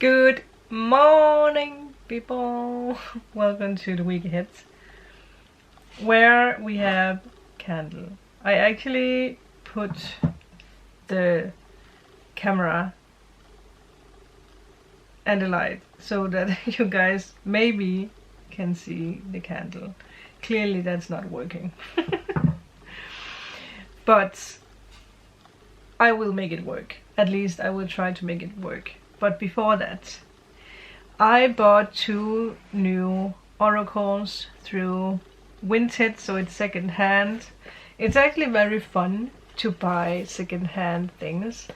Good morning, people. Welcome to the week ahead, where we have candle. I actually put the camera and the light so that you guys maybe can see the candle. Clearly that's not working. But I will make it work. At least I will try to make it work. But before that, I bought 2 new oracles through Vinted, so it's second hand. It's actually very fun to buy second hand things.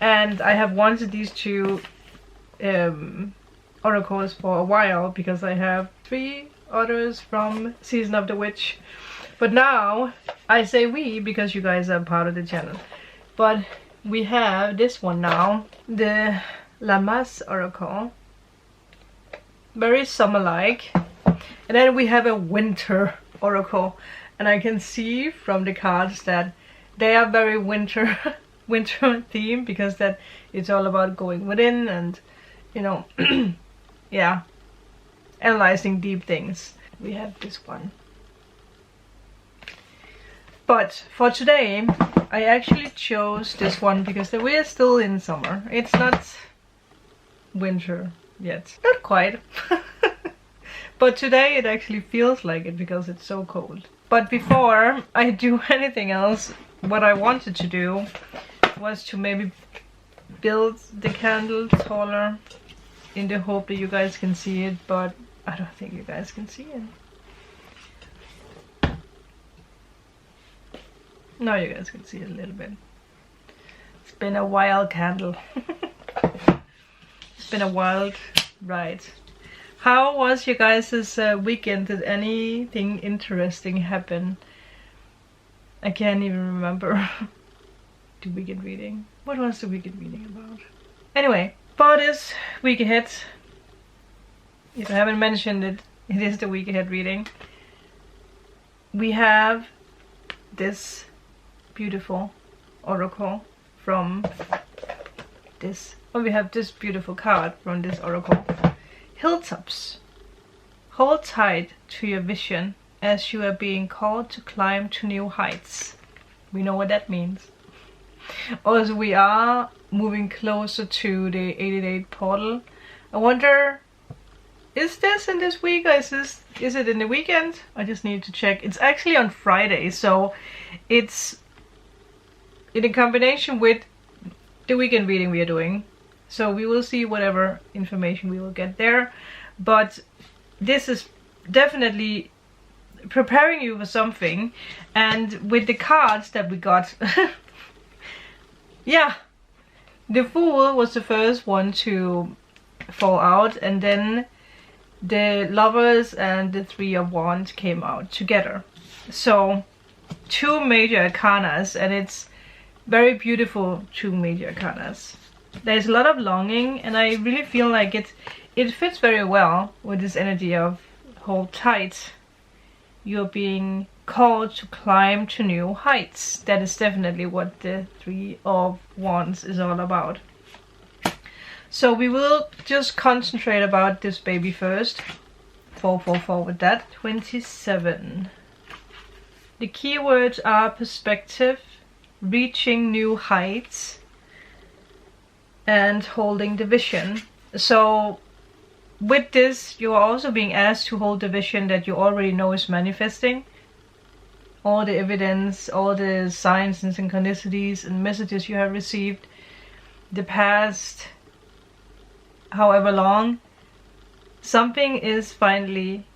And I have wanted these 2 oracles for a while because I have 3 others from Season of the Witch. But now I say we because you guys are part of the channel. But we have this one now, the Lamas Oracle, very summer-like. And then we have a winter oracle, and I can see from the cards that they are very winter themed, because that it's all about going within and, you know, yeah, analyzing deep things. We have this one. But for today, I actually chose this one because we are still in summer. It's not winter yet. Not quite. But today it actually feels like it because it's so cold. But before I do anything else, what I wanted to do was to maybe build the candle taller in the hope that you guys can see it, but I don't think you guys can see it. Now you guys can see it a little bit. It's been a wild candle. It's been a wild ride. How was your guys' weekend? Did anything interesting happen? I can't even remember the weekend reading. What was the weekend reading about? Anyway, for this week ahead, if I haven't mentioned it, it is the week ahead reading. We have this beautiful oracle from this, we have this beautiful card from this oracle. Hilltops. Hold tight to your vision as you are being called to climb to new heights. We know what that means. Also, we are moving closer to the 88 portal. I wonder, is this in this week or is it in the weekend? I just need to check. It's actually on Friday, so it's in a combination with the weekend reading we are doing. So we will see whatever information we will get there. But this is definitely preparing you for something. And with the cards that we got, yeah, the Fool was the first one to fall out, and then the Lovers and the 3 of Wands came out together. So 2 major arcanas, and it's very beautiful 2 major arcanas. There's a lot of longing, and I really feel like it fits very well with this energy of hold tight. You're being called to climb to new heights. That is definitely what the 3 of Wands is all about. So we will just concentrate about this baby first. 444 with that. 27. The keywords are perspective, reaching new heights, and holding the vision. So with this, you are also being asked to hold the vision that you already know is manifesting. All the evidence, all the signs and synchronicities and messages you have received the past however long, something is finally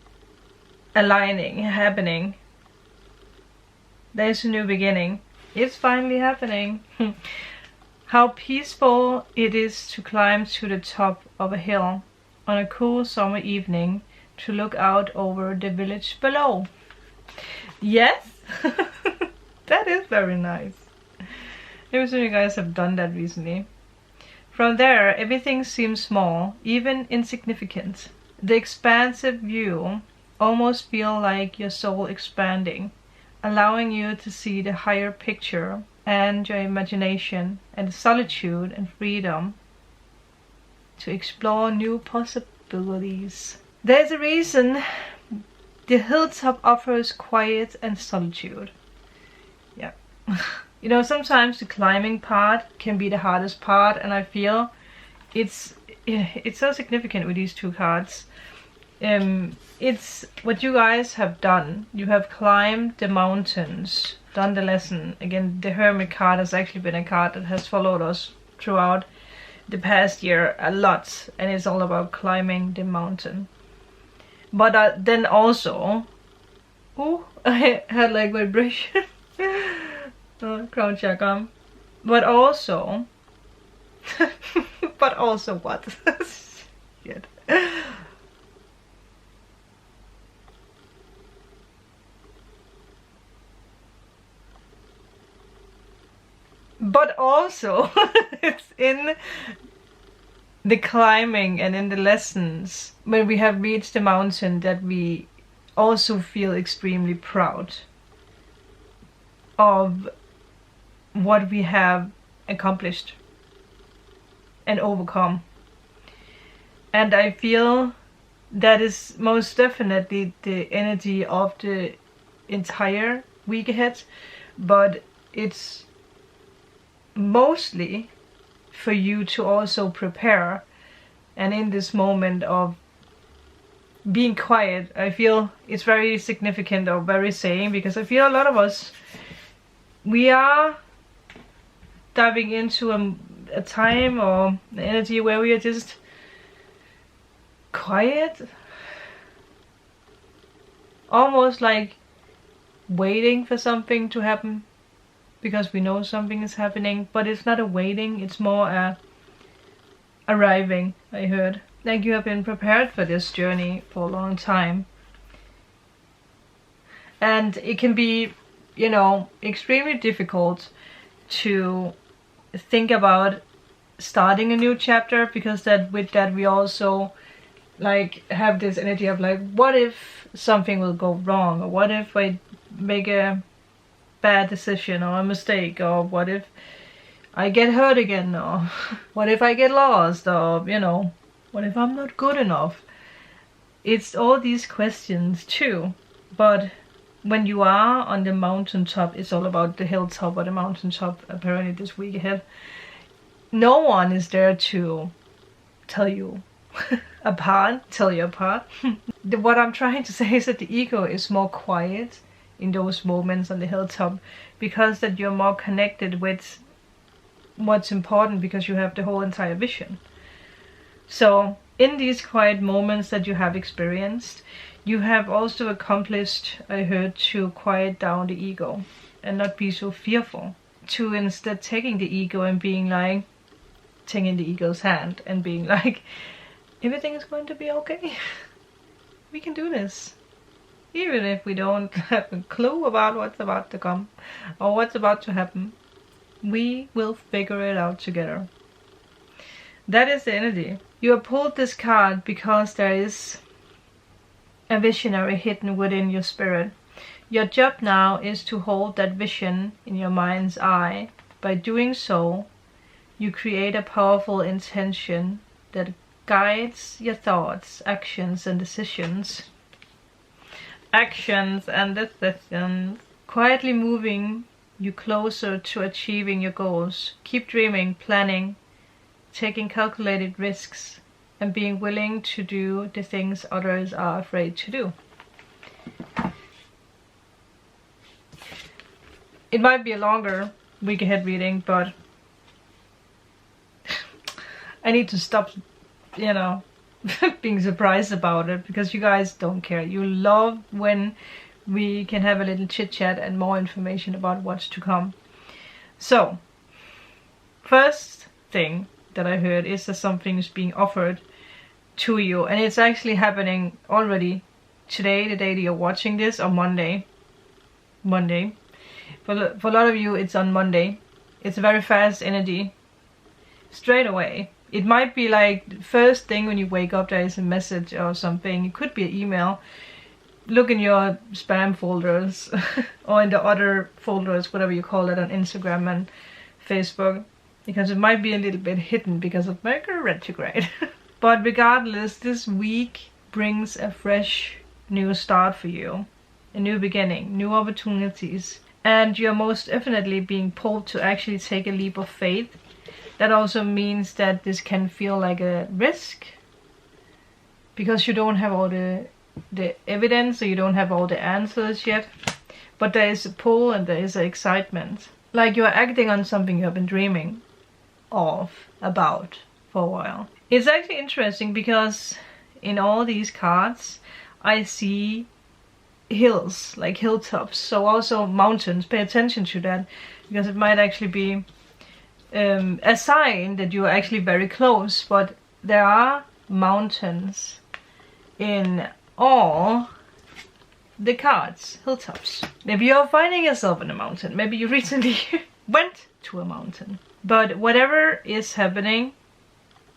aligning, happening. There's a new beginning. It's finally happening. How peaceful it is to climb to the top of a hill on a cool summer evening to look out over the village below. Yes, that is very nice. Maybe some of you guys have done that recently. From there, everything seems small, even insignificant. The expansive view almost feels like your soul expanding, allowing you to see the higher picture and your imagination and solitude and freedom to explore new possibilities. There's a reason the hilltop offers quiet and solitude. Yeah. You know, sometimes the climbing part can be the hardest part, and I feel it's so significant with these two cards. It's what you guys have done. You have climbed the mountains, done the lesson. Again, the Hermit card has actually been a card that has followed us throughout the past year a lot, and it's all about climbing the mountain. But then also, oh, I had like vibration. Crown chakra. But also, but also what? Shit. But also, it's in the climbing and in the lessons when we have reached the mountain that we also feel extremely proud of what we have accomplished and overcome. And I feel that is most definitely the energy of the entire week ahead, but it's mostly for you to also prepare. And in this moment of being quiet, I feel it's very significant or very saying, because I feel a lot of us, we are diving into a time or an energy where we are just quiet, almost like waiting for something to happen, because we know something is happening, but it's not a waiting, it's more a arriving. I heard like you have been prepared for this journey for a long time, and it can be, you know, extremely difficult to think about starting a new chapter, because that with that we also like have this energy of like, what if something will go wrong, or what if I make a bad decision or a mistake, or what if I get hurt again, or what if I get lost, or you know, what if I'm not good enough. It's all these questions too. But when you are on the mountaintop, it's all about the hilltop or the mountaintop apparently this week ahead. No one is there to tell you apart. What I'm trying to say is that the ego is more quiet in those moments on the hilltop, because that you're more connected with what's important, because you have the whole entire vision. So in these quiet moments that you have experienced, you have also accomplished, I heard, to quiet down the ego and not be so fearful, to instead taking the ego and being like, taking the ego's hand and being like, everything is going to be okay. We can do this. Even if we don't have a clue about what's about to come or what's about to happen, we will figure it out together. That is the energy. You have pulled this card because there is a visionary hidden within your spirit. Your job now is to hold that vision in your mind's eye. By doing so, you create a powerful intention that guides your thoughts, actions and decisions. Quietly moving you closer to achieving your goals. Keep dreaming, planning, taking calculated risks, and being willing to do the things others are afraid to do. It might be a longer week ahead reading, but I need to stop, you know, being surprised about it, because you guys don't care. You love when we can have a little chit chat and more information about what's to come. So first thing that I heard is that something is being offered to you, and it's actually happening already today, the day that you're watching this, or Monday. For a lot of you it's on Monday. It's a very fast energy, straight away. It might be like first thing when you wake up there is a message or something. It could be an email. Look in your spam folders or in the other folders, whatever you call it, on Instagram and Facebook. because it might be a little bit hidden because of Mercury retrograde. But regardless, this week brings a fresh new start for you, a new beginning, new opportunities, and you're most definitely being pulled to actually take a leap of faith. That also means that this can feel like a risk because you don't have all the evidence, or you don't have all the answers yet, but there is a pull and there is an excitement, like you're acting on something you have been dreaming about for a while. It's actually interesting because in all these cards I see hills, like hilltops, so also mountains. Pay attention to that, because it might actually be a sign that you're actually very close. But there are mountains in all the cards, hilltops. Maybe you're finding yourself in a mountain, maybe you recently went to a mountain. But whatever is happening,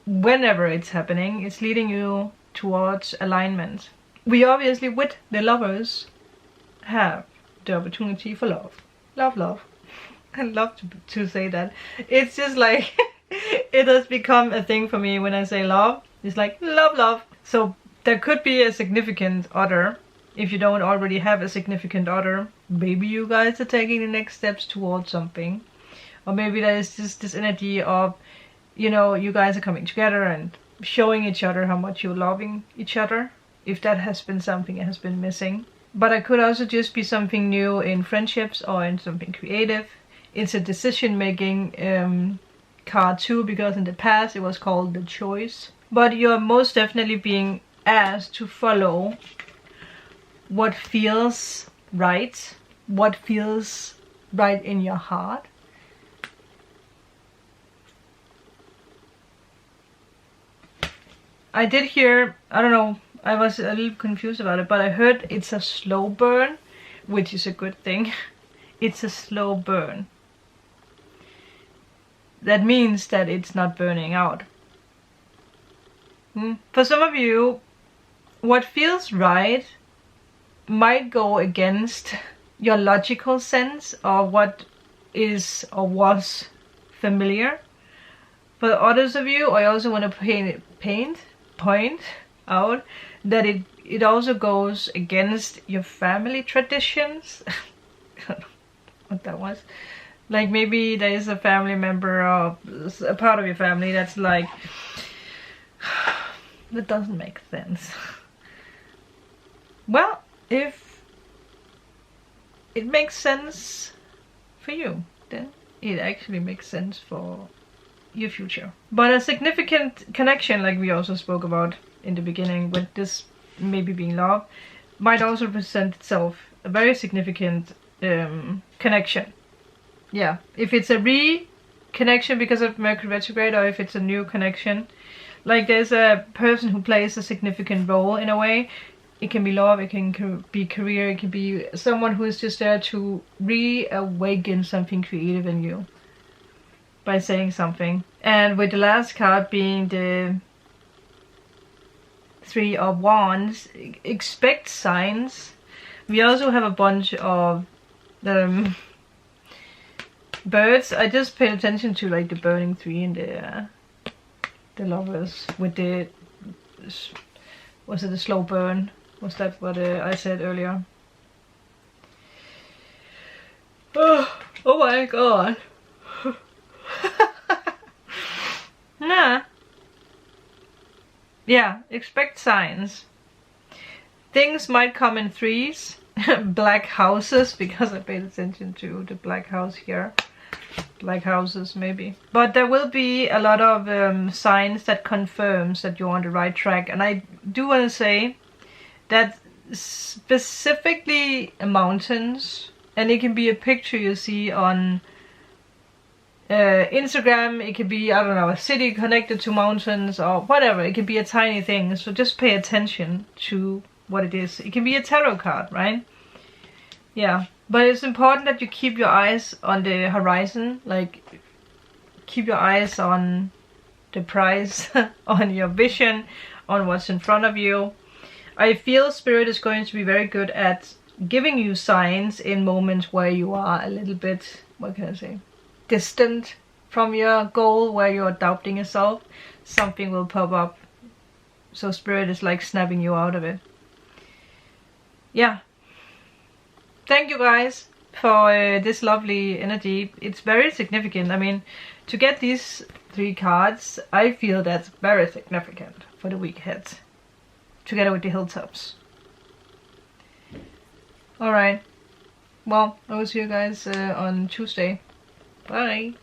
whenever it's happening, it's leading you towards alignment. We obviously, with the lovers, have the opportunity for love. Love. I love to say that. It's just like, it has become a thing for me when I say love. It's like, love. So there could be a significant other. If you don't already have a significant other, maybe you guys are taking the next steps towards something. Or maybe there is just this energy of, you know, you guys are coming together and showing each other how much you're loving each other. If that has been something that has been missing. But it could also just be something new in friendships or in something creative. It's a decision-making card too, because in the past it was called the choice. But you're most definitely being asked to follow what feels right, what feels right in your heart. I did hear, I don't know, I was a little confused about it, but I heard it's a slow burn, which is a good thing. It's a slow burn. That means that it's not burning out. For some of you, what feels right might go against your logical sense or what is or was familiar. For others of you, I also want to point out that it also goes against your family traditions. I don't know what that was. Like maybe there is a family member or a part of your family that's like, that doesn't make sense. Well, if it makes sense for you, then it actually makes sense for your future. But a significant connection, like we also spoke about in the beginning, with this maybe being love, might also present itself a very significant connection. Yeah, if it's a reconnection because of Mercury retrograde, or if it's a new connection, like there's a person who plays a significant role in a way. It can be love, it can be career, it can be someone who is just there to reawaken something creative in you by saying something. And with the last card being the Three of Wands, expect signs. We also have a bunch of birds. I just paid attention to like the burning tree and the lovers with the, was it a slow burn? Was that what I said earlier? Oh my god. Nah. Yeah, expect signs. Things might come in threes. Black houses, because I paid attention to the black house here. Black houses maybe. But there will be a lot of signs that confirms that you're on the right track. And I do want to say that specifically mountains, and it can be a picture you see on Instagram, it could be, I don't know, a city connected to mountains or whatever. It could be a tiny thing, so just pay attention to what it is. It can be a tarot card, right? Yeah, but it's important that you keep your eyes on the horizon, like keep your eyes on the prize, on your vision, on what's in front of you. I feel Spirit is going to be very good at giving you signs in moments where you are a little bit, what can I say, distant from your goal where you're doubting yourself, something will pop up. So Spirit is like snapping you out of it. Yeah. Thank you guys for this lovely energy. It's very significant. I mean, to get these 3 cards, I feel that's very significant for the week ahead, together with the hilltops. Alright, well, I will see you guys on Tuesday. Bye!